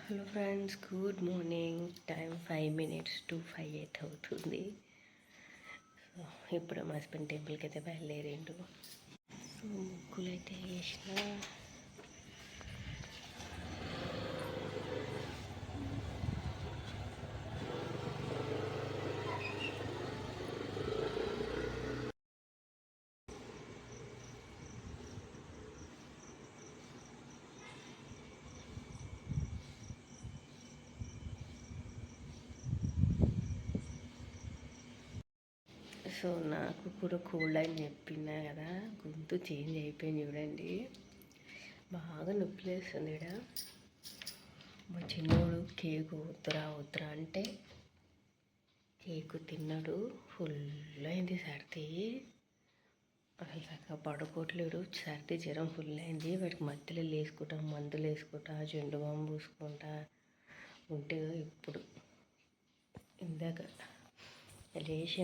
Hello friends, good morning. Time 5 minutes to 5 అవుతుంది. So ఇప్పుడు మా హస్బెండ్ టెంపుల్కి అయితే బయలుదేరిండు. సో ముగ్గులు అయితే వేసిన. సో నాకు కూడా కోల్డ్ అని చెప్పినా కదా, గొంతు చేంజ్ అయిపోయింది. చూడండి, బాగా నొప్పి లేస్తుంది. ఇక్కడ మా చిన్నోడు కేకు వద్దురా అంటే కేకు తిన్నాడు. ఫుల్ అయింది సర్ది, అసలు చక్కగా పడుకోవట్లేడు. సర్ది జ్వరం ఫుల్ అయింది. వాటికి మధ్యలో వేసుకుంటా, మందులు వేసుకుంటా, జెండు బాంబు పూసుకుంటా ఉంటే ఇప్పుడు ఇందాక లేచే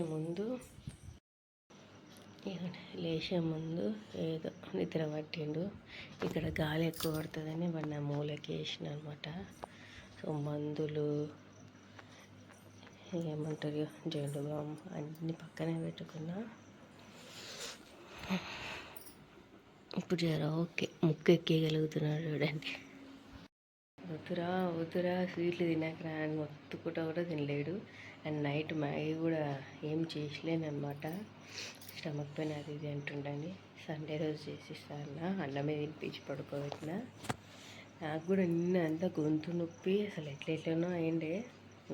ముందు ఏదో నిద్ర పట్టిండు. ఇక్కడ గాలి ఎక్కువ పడుతుందని వాడు నా మూలకి వేసిన అనమాట. సో మందులు ఏమంటారు, జెండు బామ్ అన్నీ పక్కనే పెట్టుకున్నా. ఇప్పుడు జర ఓకే, ముక్కు ఎక్కేయగలుగుతున్నాడు. చూడండి, వద్దురా స్వీట్లు తినకరా అని మొత్తుకుంటా కూడా తినలేడు. అండ్ నైట్ మ్యాగీ కూడా ఏం చేసలేను అనమాట. స్టమక్ పెయిన్ అది ఇది అంటుండని సండే రోజు చేసిస్తాను. అన్నమే తినిపించి పడుకోబెట్టిన. నాకు కూడా నిన్న అంతా గొంతు నొప్పి అసలు ఎట్లెట్లనో అయిండే.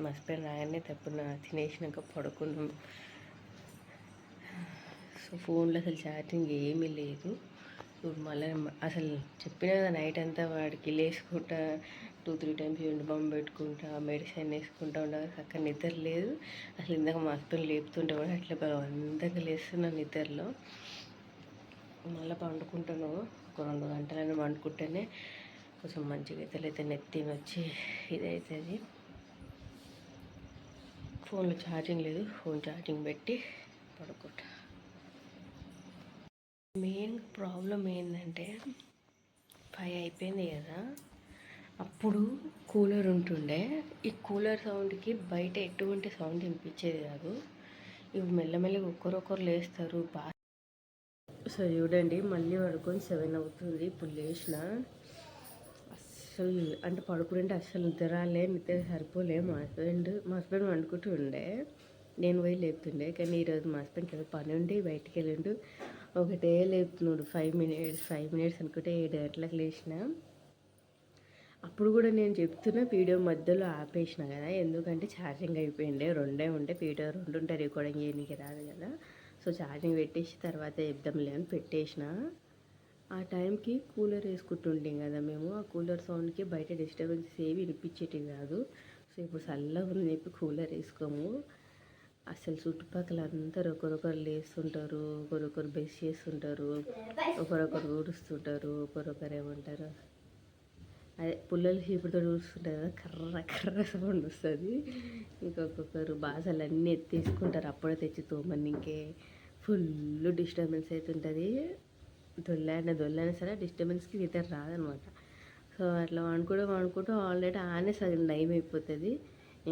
మా హస్బెండ్ రాగానే తప్పున తినేసినాక పడుకున్నాం. సో ఫోన్లో అసలు ఛార్జింగ్ ఏమీ లేదు. మళ్ళీ అసలు చెప్పిన కదా, నైట్ అంతా వాడికి లేసుకుంటా 2-3 times ఎండు బాంబు పెట్టుకుంటా, మెడిసిన్ వేసుకుంటా ఉండగా అక్కడ నిద్ర లేదు. అసలు ఇందాక మా హస్బెండ్ లేపుతుంటే కూడా అట్లా బలవంతంగా లేస్తున్నాను నిద్రలో. మళ్ళీ పండుకుంటాను, ఒక 2 గంటలని పండుకుంటేనే కొంచెం మంచిగా అయితే నెత్తిని వచ్చి ఇదవుతుంది. ఫోన్లో ఛార్జింగ్ లేదు, ఫోన్ ఛార్జింగ్ పెట్టి పడుకుంటా. మెయిన్ ప్రాబ్లం ఏంటంటే 5 అయిపోయింది కదా, అప్పుడు కూలర్ ఉంటుండే. ఈ కూలర్ సౌండ్కి బయట ఎటువంటి సౌండ్ వినిపించేది కాదు. ఇప్పుడు మెల్లమెల్లగా ఒక్కరొక్కరు లేస్తారు బాగా. సో చూడండి, మళ్ళీ పడుకొని 7 అవుతుంది. ఇప్పుడు లేచిన అస్సలు అంటే పడుకుంటే అస్సలు నిద్ర సరిపోలే. మా హస్బెండ్ వండుకుంటూ ఉండే, నేను పోయి లేపుతుండే. కానీ ఈరోజు మా హస్బెండ్కి ఏదో పని ఉండి బయటికి వెళ్ళిండు. ఒకటే లేపుతున్నాడు. 5 minutes అనుకుంటే 7 గంటలకు లేచిన. అప్పుడు కూడా నేను చెప్తున్నా, వీడియో మధ్యలో ఆపేసిన కదా, ఎందుకంటే ఛార్జింగ్ అయిపోయిండే. 2 ఉంటే వీడియో 2 ఉంటే రికార్డింగ్ చేయడానికి రాదు కదా. సో ఛార్జింగ్ పెట్టేసి తర్వాత చెప్దాంలే అని పెట్టేసిన. ఆ టైంకి కూలర్ వేసుకుంటుంటాం కదా మేము. ఆ కూలర్ సౌండ్కి బయట డిస్టర్బెన్స్ ఏవి వినిపించేటివి కాదు. సో ఇప్పుడు చల్లగా ఉంది చెప్పి కూలర్ వేసుకోము. అసలు చుట్టుపక్కల అందరూ ఒకరొకరు లేస్తుంటారు, ఒకరొకరు బ్రష్ చేస్తుంటారు, ఒకరొకరు ఊడుస్తుంటారు, ఒకరొకరు ఏమంటారు అదే పుల్లలు చీపుడుతో ఊడుస్తుంటారు కదా, కర్ర సౌండ్ వస్తుంది. ఇంకొకరు బాసలు అన్నీ ఎత్తేసుకుంటారు అప్పుడే తెచ్చి తోమన్నికే. ఫుల్ డిస్టర్బెన్స్ అవుతుంటుంది. దొల్లైనా సరే డిస్టర్బెన్స్కి నిద్ర రాదనమాట. సో అట్లా వండుకుంటూ ఆల్రెడీ ఆనే సగం టైం అయిపోతుంది.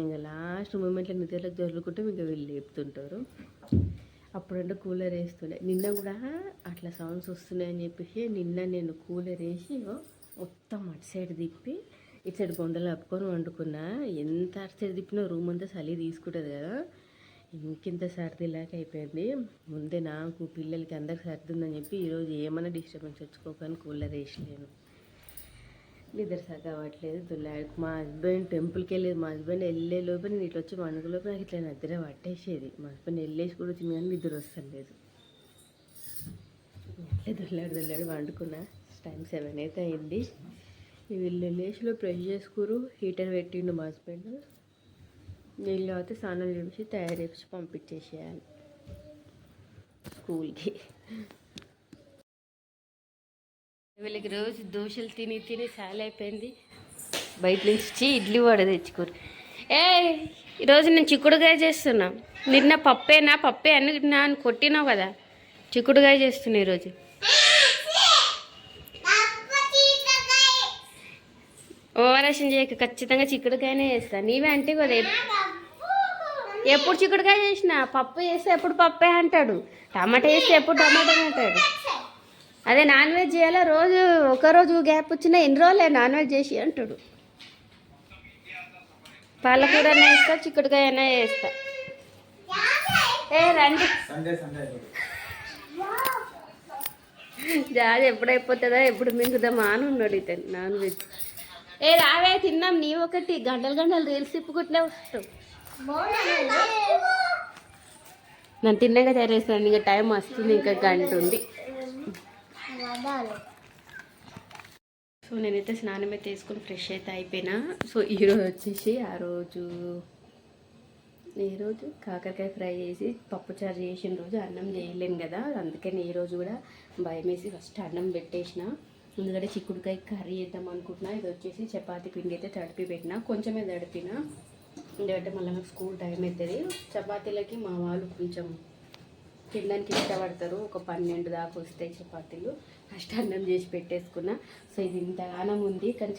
ఇంకా లాస్ట్ మూమెంట్లో నిద్రలోకి జరుపుకుంటే ఇంకా వీళ్ళు లేపుతుంటారు. అప్పుడంటే కూలర్ వేస్తుండే. నిన్న కూడా అట్లా సౌండ్స్ వస్తున్నాయని చెప్పేసి నిన్న నేను కూలర్ వేసి మొత్తం అటు సైడ్ తిప్పి ఇటు సైడ్ బొందలు కప్పుకొని వండుకున్నా. ఎంత అటు సైడ్ తిప్పినా రూమ్ అంతా చలి తీసుకుంటుంది కదా, ఇంకింత సర్దిలాగా అయిపోయింది. ముందే నాకు పిల్లలకి అందరికి సర్ది ఉందని చెప్పి ఈరోజు ఏమైనా డిస్టర్బెన్స్ వచ్చుకోకని కూలర్ వేసలేను. నిద్ర సరిగా అవ్వట్లేదు. దుల్లాడికి మా హస్బెండ్ టెంపుల్కి వెళ్ళేది. మా హస్బెండ్ వెళ్ళే లోపు నేను ఇట్లా వచ్చి వండుకలోపు నాకు ఇట్లా నిద్ర పట్టేసేది. మా హస్బెండ్ వెళ్ళేసి కూడా వచ్చింది కానీ నిద్ర వస్తలేదు. అట్లే దుల్లాడు వండుకున్నా. టైం 7 అయితే అయింది. వీళ్ళు లేచిలో ప్రెస్ చేసుకురు. హీటర్ పెట్టిండు మా హస్బెండ్. నీళ్ళు అయితే స్నానాలు చేసి తయారు చేసి పంపించేసేయాలి స్కూల్కి. వీళ్ళకి రోజు దోశలు తిని చాలా అయిపోయింది. బయట నుంచి ఇడ్లీ వడ తెచ్చుకోరు. ఈరోజు నేను చిక్కుడుగాయ చేస్తున్నా. నిన్న పప్పే అని కొట్టినావు కదా, చిక్కుడుగాయ చేస్తున్నా ఈరోజు. ఓవరాక్షన్ చేయక ఖచ్చితంగా చిక్కుడుకాయనే చేస్తా. నీవే అంటే కదా ఎప్పుడు చిక్కుడుకాయ చేసిన పప్పు చేస్తే ఎప్పుడు పప్పే అంటాడు, టమాటా చేస్తే ఎప్పుడు టమాటానే అంటాడు. అదే నాన్ వెజ్ చేయాలా రోజు ఒకరోజు గ్యాప్ వచ్చినా ఎన్ని రోజులే నాన్ వెజ్ చేసి అంటాడు. పాలకూర అయినా వేస్తా, చిక్కుడుకాయ అయినా వేస్తా. ఏ రండి జాజ్ ఎప్పుడైపోతుందా ఎప్పుడు మింగుదామా అని ఉన్నాడు ఇతను నాన్ వెజ్. ఏ రావే తిన్నాం, నీ ఒకటి గంటలు గంటలు రీల్స్ తిప్పుకుంటూనే వస్తావు. నన్ను తిన్నాక తయారేస్తాను, ఇంకా టైం వస్తుంది, ఇంకా గంట ఉంది. సో నేనైతే స్నానం అయితే వేసుకొని ఫ్రెష్ అయితే అయిపోయినా. సో ఈరోజు వచ్చేసి ఈ రోజు కాకరకాయ ఫ్రై చేసి పప్పుచారు చేసిన రోజు అన్నం చేయలేను కదా, అందుకని ఈరోజు కూడా భయం వేసి ఫస్ట్ అన్నం పెట్టేసిన. ఎందుకంటే చిక్కుడుకాయ కర్రీ చేద్దాం అనుకుంటున్నా. ఇది వచ్చేసి చపాతీ పిండి అయితే తడిపి పెట్టిన, కొంచెమే తడిపిన, ఎందుకంటే మళ్ళీ నాకు స్కూల్ టైం అవుతుంది. చపాతీలకి మా వాళ్ళు కొంచెం తినడానికి ఇష్టపడతారు, ఒక 12 దాకా వస్తాయి చపాతీలు. ఫస్ట్ అన్నం చేసి పెట్టేసుకున్నా. సో ఇది ఇంతగానం ఉంది, కానీ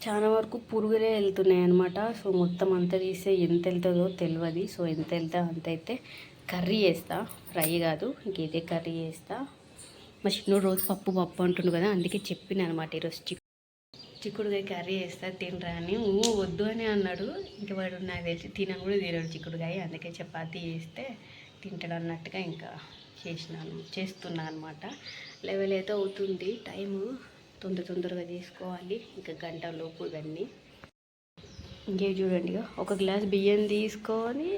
చాలా వరకు పురుగులే వెళ్తున్నాయి అనమాట. సో మొత్తం అంతా తీస్తే ఎంత వెళ్తుందో తెలియదు. సో ఎంత వెళ్తా అంత అయితే కర్రీ చేస్తా, ఫ్రై కాదు, ఇంకేదే కర్రీ చేస్తా. మా చిన్నోడు రోజు పప్పు అంటుండు కదా, అందుకే చెప్పిన అనమాట ఈరోజు చిక్కుడుకాయ కర్రీ చేస్తా తినరా అని. వద్దు అని అన్నాడు. ఇంకా వాడు నాకు తెలిసి తినను కూడా తినడు చిక్కుడుకాయ, అందుకే చపాతీ చేస్తే తింటాడు అన్నట్టుగా ఇంకా చేస్తున్నా అనమాట. లెవెల్ అయితే అవుతుంది, టైము తొందరగా చేసుకోవాలి, ఇంకా గంట లోపు ఇవన్నీ. ఇంకేవి చూడండి, ఒక గ్లాస్ బియ్యం తీసుకొని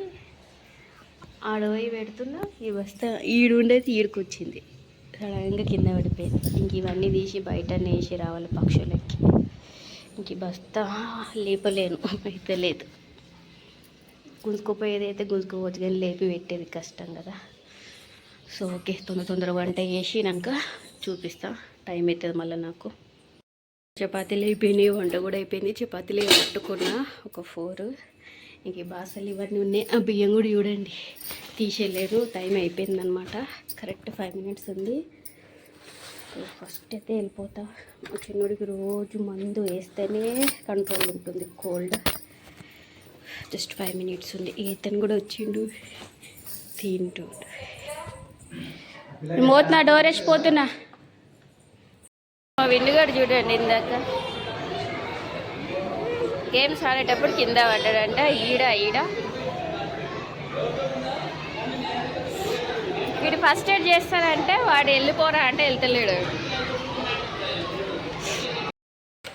ఆడపోయి పెడుతున్నా. ఈ బస్తా ఈడుండేది ఈడుకొచ్చింది, సడన్గా కింద పడిపోయింది. ఇంక ఇవన్నీ తీసి బయట వేసి రావాలి పక్షులకి. ఇంక బస్తా లేపలేను, అయితే లేదు. గుంజుకుపోయేది అయితే గుంజుకోవచ్చు, కానీ లేపి పెట్టేది కష్టం కదా. సో ఓకే, తొందరగా వంట చేసినాక చూపిస్తా. టైం అవుతుంది మళ్ళీ నాకు. చపాతీలు అయిపోయినాయి, వంట కూడా అయిపోయింది. చపాతీలు పట్టుకున్నా ఒక 4. ఇంక బాసలు ఇవన్నీ ఉన్నాయి. ఆ బియ్యం కూడా చూడండి తీసేయలేదు, టైం అయిపోయిందనమాట. కరెక్ట్ 5 మినిట్స్ ఉంది. ఫస్ట్ అయితే వెళ్ళిపోతా. మా చిన్నోడికి రోజు మందు వేస్తేనే కంట్రోల్ ఉంటుంది కోల్డ్. జస్ట్ 5 మినిట్స్ ఉంది. ఈతను కూడా వచ్చిండు తింటూ. మోతున్నా డోర్ వేసిపోతున్నా. మా విండుగాడు చూడండి ఇందాక గేమ్స్ ఆడేటప్పుడు కింద పడ్డాడంట. ఈడ వీడు ఫస్ట్ ఎయిడ్ చేస్తాడంటే వాడు వెళ్ళిపోరా అంటే వెళ్తలేడు.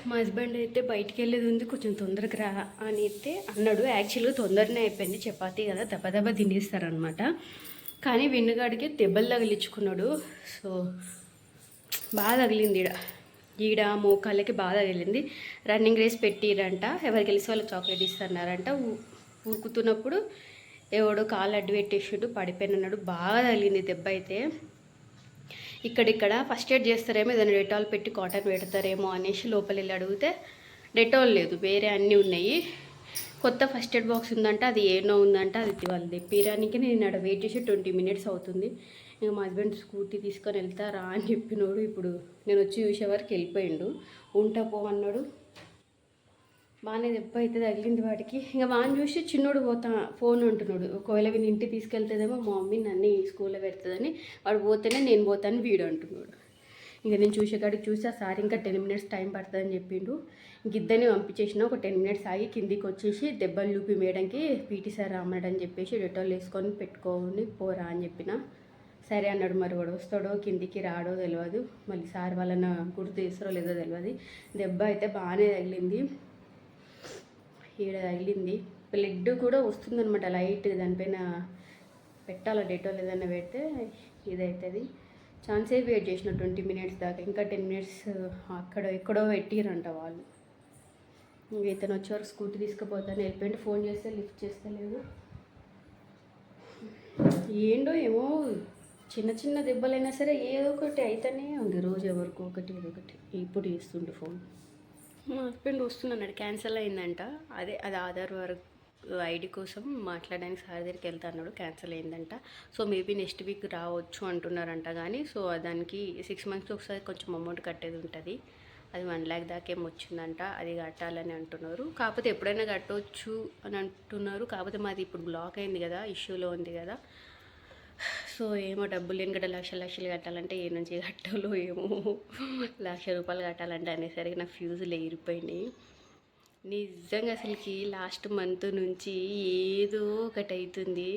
మా హస్బెండ్ అయితే బయటికి వెళ్ళేది ఉంది, కొంచెం తొందరగా రా అని అయితే అన్నాడు. యాక్చువల్గా తొందరనే అయిపోయింది, చపాతీ కదా దెబ్బ తినేస్తారనమాట. కానీ విన్నుగాడికి దెబ్బలు తగిలించుకున్నాడు. సో బాగా తగిలింది, ఈడ మోకాళ్ళకి బాగా తగిలింది. రన్నింగ్ రేస్ పెట్టిరంట, ఎవరికి తెలిసి వాళ్ళకి చాక్లెట్ ఇస్తున్నారంట. ఊరుకుతున్నప్పుడు ఎవడో కాళ్ళు అడ్డు పెట్టేసాడు, పడిపోయినాడు. బాగా తగిలింది దెబ్బ అయితే. ఇక్కడ ఫస్ట్ ఎయిడ్ చేస్తారేమో, ఏదైనా డెటాల్ పెట్టి కాటన్ పెడతారేమో అనేసి లోపల వెళ్ళి అడిగితే డెటాల్ లేదు, వేరే అన్నీ ఉన్నాయి. కొత్త ఫస్ట్ ఎయిడ్ బాక్స్ ఉందంట, అది ఏనో ఉందంట. అది వాళ్ళు తెప్పిరానికి నేను అక్కడ వెయిట్ చేసి 20 మినిట్స్ అవుతుంది. ఇంకా మా హస్బెండ్ స్కూటీ తీసుకొని వెళ్తారా అని చెప్పినోడు. ఇప్పుడు నేను వచ్చి చూసే వరకు వెళ్ళిపోయిండు. ఉంటా పో అన్నాడు. బాగానే దెబ్బ అయితే తగిలింది వాడికి. ఇంకా వాడిని చూసి చిన్నోడు ఫోన్ అంటున్నాడు. ఒకవేళ వీని ఇంటికి తీసుకెళ్తుందేమో మా మమ్మీ నన్ను స్కూల్లో పెడుతుందని, వాడు పోతేనే నేను పోతాను వీడు అంటున్నాడు. ఇంకా నేను చూసేకాడికి చూసి ఆ సార్ ఇంకా 10 మినిట్స్ టైం పడుతుందని చెప్పిండు. ఇంక ఇద్దరిని పంపించేసిన. ఒక 10 మినిట్స్ ఆగి కిందికి వచ్చేసి దెబ్బలు చూపి మేడంకి పీటీ సార్ రామన్నాడని చెప్పేసి డెటాల్ వేసుకొని పెట్టుకొని పోరా అని చెప్పిన. సరే అన్నాడు. మరి వాడు వస్తాడో కిందికి రాడో తెలియదు, మళ్ళీ సార్ వాళ్ళని గుర్తు చేస్తారో లేదో తెలియదు. దెబ్బ అయితే బాగానే తగిలింది, ఈడ తగిలింది. బ్లడ్ కూడా వస్తుందన్నమాట లైట్. దానిపైన పెట్టాలి డెటాల్ ఏదైనా పెడితే ఇదవుతుంది. ఛాన్స్ వెయిట్ చేసిన 20 మినిట్స్ దాకా. ఇంకా 10 మినిట్స్ ఎక్కడో పెట్టిరంట వాళ్ళు. ఇతను వచ్చేవారు స్కూటీ తీసుకుపోతాను వెళ్ళిపోయింది. ఫోన్ చేస్తే లిఫ్ట్ చేస్తలేదు. ఏంటో ఏమో చిన్న దెబ్బలైనా సరే ఏదో ఒకటి అయితేనే ఉంది రోజు, ఎవరికో ఒకటి ఏదో ఒకటి. ఇప్పుడు చేస్తుండే ఫోన్. మా హస్బెండ్ వస్తున్నాడు, క్యాన్సిల్ అయిందంట. అది ఆధార్ వర్క్ ఐడి కోసం మాట్లాడడానికి సార్ దగ్గరికి వెళ్తా అన్నాడు, క్యాన్సిల్ అయిందంట. సో మేబీ నెక్స్ట్ వీక్ రావచ్చు అంటున్నారంట. కానీ సో దానికి 6 మంత్స్కి ఒకసారి కొంచెం అమౌంట్ కట్టేది ఉంటుంది. అది 1 lakh దాకేమో వచ్చిందంట. అది కట్టాలని అంటున్నారు. కాకపోతే ఎప్పుడైనా కట్టవచ్చు అని అంటున్నారు. కాకపోతే మాది ఇప్పుడు బ్లాక్ అయింది కదా, ఇష్యూలో ఉంది కదా. సో ఏమో డబ్బులు లేని గట్ట లక్షలు కట్టాలంటే ఏ నుంచి కట్టాలో ఏమో. 1,00,000 రూపాయలు కట్టాలంటే అనేసరికి నా ఫ్యూజులు ఎగిరిపోయినాయి నిజంగా. అసలుకి లాస్ట్ మంత్ నుంచి ఏదో ఒకటి అవుతుంది.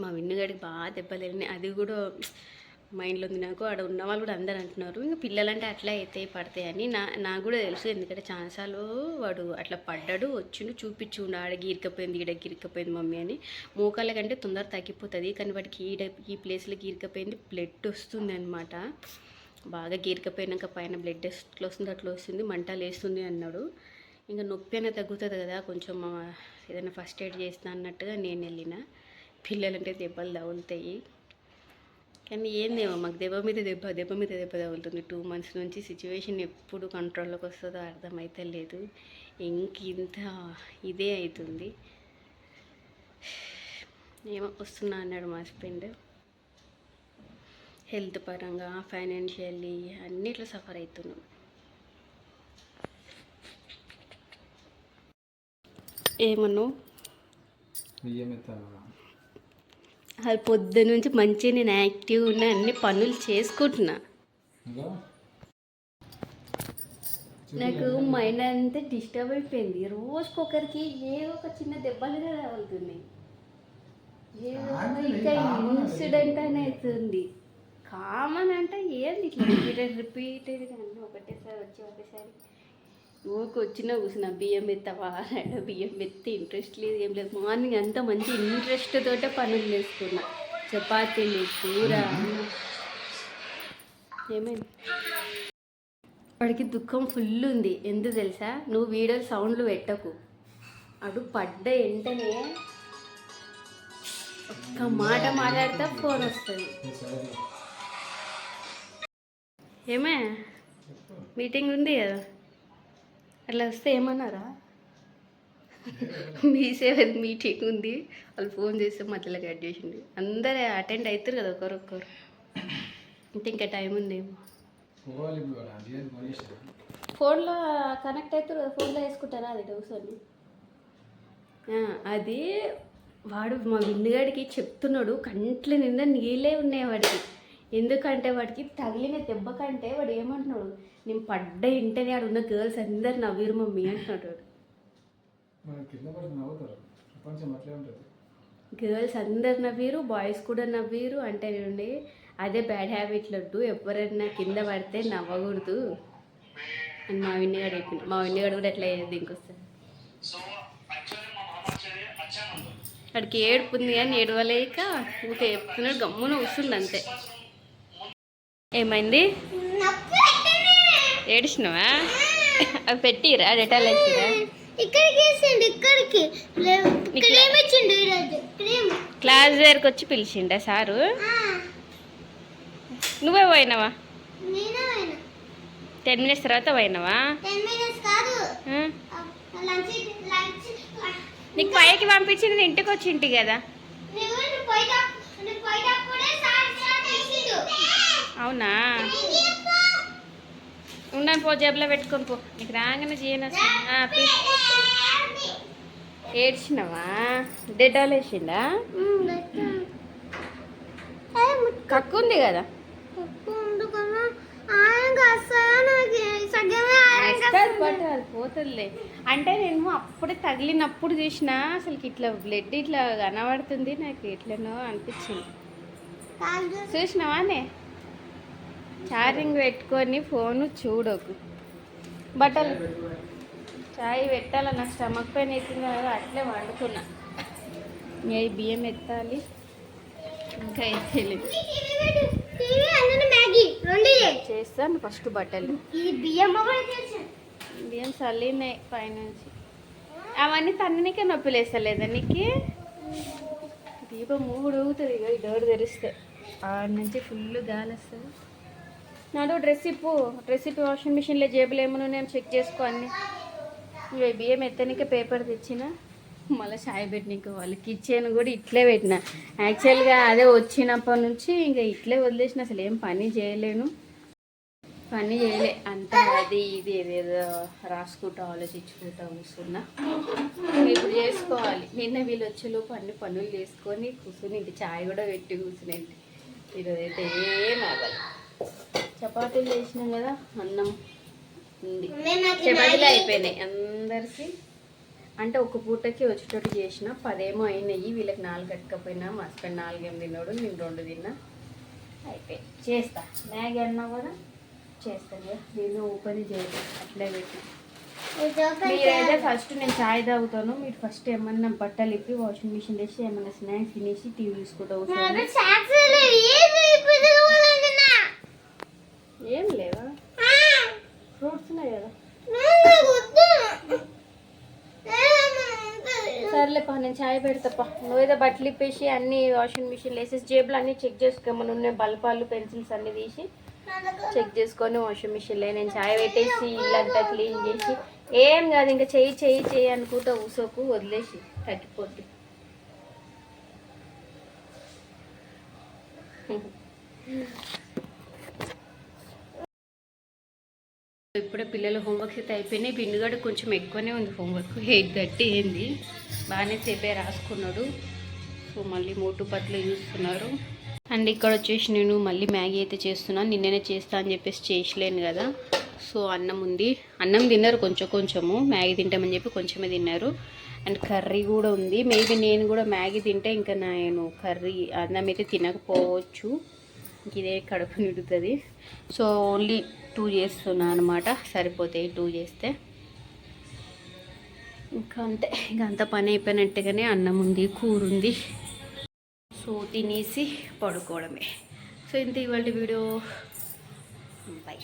మా విన్నుగాడికి బాగా దెబ్బలు వెళ్ళినాయి. అది కూడా మైండ్లో ఉంది నాకు. ఆడ ఉన్న వాళ్ళు కూడా అందరు అంటున్నారు ఇంకా పిల్లలంటే అట్లా అయితే పడతాయి అని. నాకు కూడా తెలుసు, ఎందుకంటే చాలాసార్లు వాడు అట్లా పడ్డాడు, వచ్చిండు చూపించుండు ఆడ గీరికపోయింది ఈడ గీరికపోయింది మమ్మీ అని. మోకాళ్ళ కంటే తొందర తగ్గిపోతుంది, కానీ వాడికి ఈ ప్లేస్లో గీరికపోయింది, బ్లడ్ వస్తుంది అనమాట. బాగా గీరికపోయినాక పైన బ్లడ్ ఎట్లా వస్తుంది అట్లా వస్తుంది, మంటలు వేస్తుంది అన్నాడు. ఇంకా నొప్పి అనేది తగ్గుతుంది కదా కొంచెం, ఏదైనా ఫస్ట్ ఎయిడ్ చేస్తా అన్నట్టుగా నేను వెళ్ళిన. పిల్లలంటే దెబ్బలు తగులుతాయి, కానీ ఏందేమో మాకు దెబ్బ మీద దెబ్బ తగులుతుంది. 2 months నుంచి సిచ్యువేషన్ ఎప్పుడు కంట్రోల్లోకి వస్తుందో అర్థమైతే లేదు. ఇంత ఇదే అవుతుంది. ఏమో వస్తున్నా అన్నాడు మా హస్బెండ్. హెల్త్ పరంగా ఫైనాన్షియల్లీ అన్నిట్లో సఫర్ అవుతున్నాం. ఏమను అది పొద్దు నుంచి మంచిగా నేను యాక్టివ్ ఉన్నా, అన్ని పనులు చేసుకుంటున్నా. నాకు మైండ్ అంతా డిస్టర్బ్ అయిపోయింది. రోజుకొకరికి ఏదో ఒక చిన్న దెబ్బలుగా తగులుతున్నాయి, ఏదో ఇంకా ఇన్సిడెంట్ అని అవుతుంది. కామన్ అంటే ఏంది ఇట్లా రిపీటెడ్గా అన్నీ ఒకటేసారి ఒకేసారి ఊరికి వచ్చినా కూర్చున్నా. బియ్యం ఎత్తవా, బియ్యం ఎత్తి ఇంట్రెస్ట్ లేదు, ఏం లేదు. మార్నింగ్ అంతా మంచి ఇంట్రెస్ట్ తోటే పనులు చేసుకున్నా. చపాతీలు, కూర. ఏమైంది వాడికి దుఃఖం ఫుల్ ఉంది. ఎందుకు తెలుసా, నువ్వు వీడియోలు సౌండ్లు పెట్టకు. అడు పడ్డ వెంటనే ఒక్క మాట మాట్లాడితే ఫోన్ వస్తుంది. ఏమే మీటింగ్ ఉంది కదా, అట్లా వస్తే ఏమన్నారా? మీ 7 మీటింగ్ ఉంది, వాళ్ళు ఫోన్ చేస్తే మధ్యలో కట్ చేసింది. అందరూ అటెండ్ అవుతారు కదా ఒకరొకరు. అంటే ఇంకా టైం ఉందేమో. ఫోన్లో కనెక్ట్ అవుతారు కదా, ఫోన్లో వేసుకుంటారా అది కూర్చొని. అది వాడు మా విన్నుగాడికి చెప్తున్నాడు, కంట్ల నిండా నీళ్ళే ఉన్నాయి వాడికి. ఎందుకంటే వాడికి తగిలిన దెబ్బ కంటే వాడు ఏమంటున్నాడు, నేను పడ్డ ఇంటనే ఆడు ఉన్న గర్ల్స్ అందరు నవ్వీరు మమ్మీ అంటున్నాడు. గర్ల్స్ అందరు నవ్వీరు, బాయ్స్ కూడా నవ్వీరు. అంటే నుండి అదే బ్యాడ్ హ్యాబిట్ లడ్డు, ఎవరైనా కింద పడితే నవ్వకూడదు అని మా విన్నిగాడు చెప్పింది. మా విన్నిగాడు కూడా ఎట్లా అయ్యేది ఇంకొస్తాడు. వాడికి ఏడుపుంది కానీ ఏడవలేక ఊకే చెప్తున్నాడు, గమ్మున వస్తుంది అంతే. ఏమైంది ఏడిచినవా? అవి పెట్టిరా, డెటాల్ వేసిరా? క్లాస్ దగ్గరకు వచ్చి పిలిచిండా సారు? నువ్వే పోయినావా? 10 minutes తర్వాత పోయినావా? నీకు పైకి పంపించింది ఇంటికి వచ్చి ఇంటికి కదా. అవునా? ఉన్నాను, పో జేబులో పెట్టుకొని పో, నీకు రాగానే చేయను. ఏడ్చినవా? డెటాల్ వేసిండా? కక్కు ఉంది కదా, పోతుందిలే. అంటే నేను అప్పుడే తగిలినప్పుడు చూసినా అసలుకి ఇట్లా బ్లడ్ ఇట్లా కనబడుతుంది, నాకు ఎట్లనో అనిపించింది. చూసినావానే? ఛార్జింగ్ పెట్టుకొని ఫోను చూడకు. బట్టలు చాయ్ పెట్టాల, నాకు స్టమక్ పెయిన్ అవుతుంది కదా, అట్లే వండుకున్నా. ఇంకా బియ్యం ఎత్తాలి, ఇంకా ఎత్తలేదు. చేస్తాను ఫస్ట్ బట్టలు. బియ్యం చల్లినాయి పైనుంచి, అవన్నీ తన్ననికే నొప్పి లేస్తలేదా నీకు? దీపం ఊగుతుంది ఇక, ఈ డోర్ తెరిస్తే ఆడ నుంచి ఫుల్ గాలి వస్తుంది. నాడు డ్రెస్ ఇప్పి వాషింగ్ మిషన్లో జేబులు ఏమైనా ఉన్నాయో చెక్ చేసుకో అన్నీ. ఇక బియ్యం ఎత్తనికే పేపర్ తెచ్చిన, మళ్ళీ చాయ్ పెట్టినక వాళ్ళు కిచెన్ కూడా ఇట్లే పెట్టిన. యాక్చువల్గా అదే వచ్చినప్పటి నుంచి ఇంకా ఇట్లే వదిలేసిన, అసలు ఏం పని చేయలేను. పని చేయలే అంతా అది ఇది ఏదేదో రాసుకుంటూ ఆలోచించుకుంటూ కూర్చున్నా. ఇప్పుడు చేసుకోవాలి. నిన్న వీళ్ళు వచ్చేలోపు అన్ని పనులు చేసుకొని కూర్చుని ఇంటి చాయ్ కూడా పెట్టి కూర్చునేంటి. ఈరోజు అయితే ఏం అవ్వాలి. చపాతీలు చేసినాం కదా, అన్నం ఉంది. చపాతీలు అయిపోయినాయి అందరికి. అంటే ఒక పూటకి వచ్చేటట్టు చేసిన 10 ఏమో అయినాయి. వీళ్ళకి 4 కట్టకపోయినా మా హస్బెండ్ 4 ఏమో తిన్నాడు, నేను 2 తిన్నా. అయిపోయి చేస్తా. మ్యాగీ అన్నా కూడా చేస్తాను. నేను ఓపెన్ చేయలేదు, అట్లే పెట్టి. మీరైతే ఫస్ట్ నేను చాయ్ తాగుతాను, మీరు ఫస్ట్ ఏమన్నా బట్టలు ఇప్పి వాషింగ్ మిషన్ వేసి ఏమన్నా స్నాక్స్ తినేసి టీవీ చూసుకుంటూ ఏం లేవా? ఫ్రూట్స్ ఉన్నాయి కదా. సర్లేపా, నేను చాయ్ పెడతాపా. నువ్వేదో బట్టలు ఇప్పేసి అన్ని వాషింగ్ మిషన్లో వేసేసి జేబులు అన్నీ చెక్ చేసుకోమని ఉన్నాయి. బల్పాలు పెన్సిల్స్ అన్నీ తీసి చెక్ చేసుకొని వాషింగ్ మిషన్లో నేను చాయ్ పెట్టేసి ఇల్లంతా క్లీన్ చేసి ఏం కాదు, ఇంకా చెయ్యి చెయ్యి చెయ్యి అనుకుంటా ఊసోకు వదిలేసి తగ్గిపోద్ది. ఇప్పుడే పిల్లల హోంవర్క్స్ అయితే అయిపోయినాయి. బిన్నుగాడు కొంచెం ఎక్కువనే ఉంది హోంవర్క్, 8:30 అయింది. బాగానే సేపే రాసుకున్నాడు. సో మళ్ళీ మోటు పట్లు చూస్తున్నారు. అండ్ ఇక్కడ వచ్చేసి నేను మళ్ళీ మ్యాగీ అయితే చేస్తున్నాను. నిన్ననే చేస్తా అని చెప్పేసి చేసలేను కదా. సో అన్నం ఉంది, అన్నం తిన్నారు కొంచెం కొంచెము, మ్యాగీ తింటామని చెప్పి కొంచెమే తిన్నారు. అండ్ కర్రీ కూడా ఉంది. మేబీ నేను కూడా మ్యాగీ తింటే ఇంకా నేను కర్రీ అన్నం అయితే తినకపోవచ్చు, ఇదే కడుపు నిండుతుంది. సో ఓన్లీ 2 చేస్తున్నాను అనమాట, సరిపోతాయి 2 చేస్తే. ఇంకా అంతే, ఇంకా అంత పని అయిపోయినట్టుగానే అన్నం ఉంది, కూర ఉంది. సో తినేసి పడుకోవడమే. సో ఇంత ఇవాళ వీడియో. బై.